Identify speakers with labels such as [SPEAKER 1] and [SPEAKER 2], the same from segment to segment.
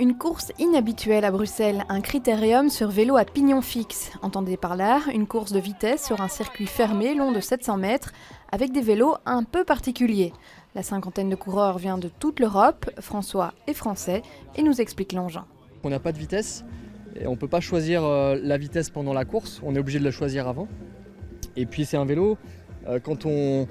[SPEAKER 1] Une course inhabituelle à Bruxelles, un critérium sur vélo à pignon fixe. Entendez par là, une course de vitesse sur un circuit fermé long de 700 mètres avec des vélos un peu particuliers. La cinquantaine de coureurs vient de toute l'Europe, François est français et nous explique l'engin.
[SPEAKER 2] On n'a pas de vitesse et on ne peut pas choisir la vitesse pendant la course, on est obligé de la choisir avant. Et puis c'est un vélo quand on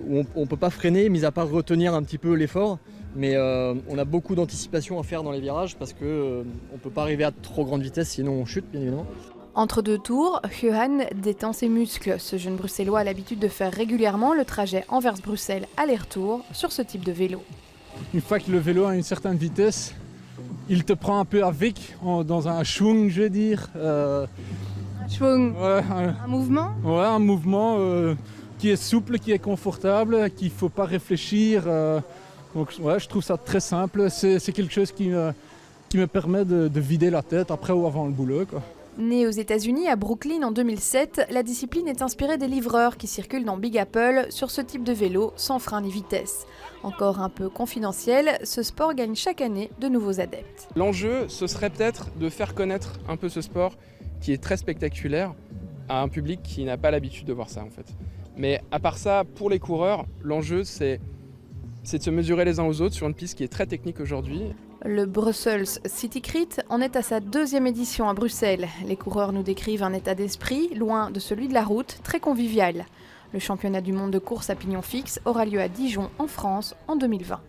[SPEAKER 2] ne peut pas freiner, mis à part retenir un petit peu l'effort. Mais on a beaucoup d'anticipation à faire dans les virages parce qu'on ne peut pas arriver à trop grande vitesse, sinon on chute bien évidemment.
[SPEAKER 1] Entre deux tours, Johan détend ses muscles. Ce jeune bruxellois a l'habitude de faire régulièrement le trajet Anvers-Bruxelles aller-retour sur ce type de vélo.
[SPEAKER 3] Une fois que le vélo a une certaine vitesse, il te prend un peu avec, dans un schwung, je veux dire.
[SPEAKER 1] Schwung,
[SPEAKER 3] Ouais,
[SPEAKER 1] un mouvement?
[SPEAKER 3] Ouais, un mouvement qui est souple, qui est confortable, qu'il ne faut pas réfléchir. Donc ouais, je trouve ça très simple. C'est quelque chose qui me permet de vider la tête après ou avant le boulot, quoi.
[SPEAKER 1] Né aux États-Unis à Brooklyn en 2007, la discipline est inspirée des livreurs qui circulent dans Big Apple sur ce type de vélo sans frein ni vitesse. Encore un peu confidentiel, ce sport gagne chaque année de nouveaux adeptes.
[SPEAKER 4] L'enjeu, ce serait peut-être de faire connaître un peu ce sport qui est très spectaculaire à un public qui n'a pas l'habitude de voir ça en fait. Mais à part ça, pour les coureurs, l'enjeu c'est de se mesurer les uns aux autres sur une piste qui est très technique aujourd'hui.
[SPEAKER 1] Le Brussels City Crit en est à sa deuxième édition à Bruxelles. Les coureurs nous décrivent un état d'esprit loin de celui de la route, très convivial. Le championnat du monde de course à pignon fixe aura lieu à Dijon en France en 2020.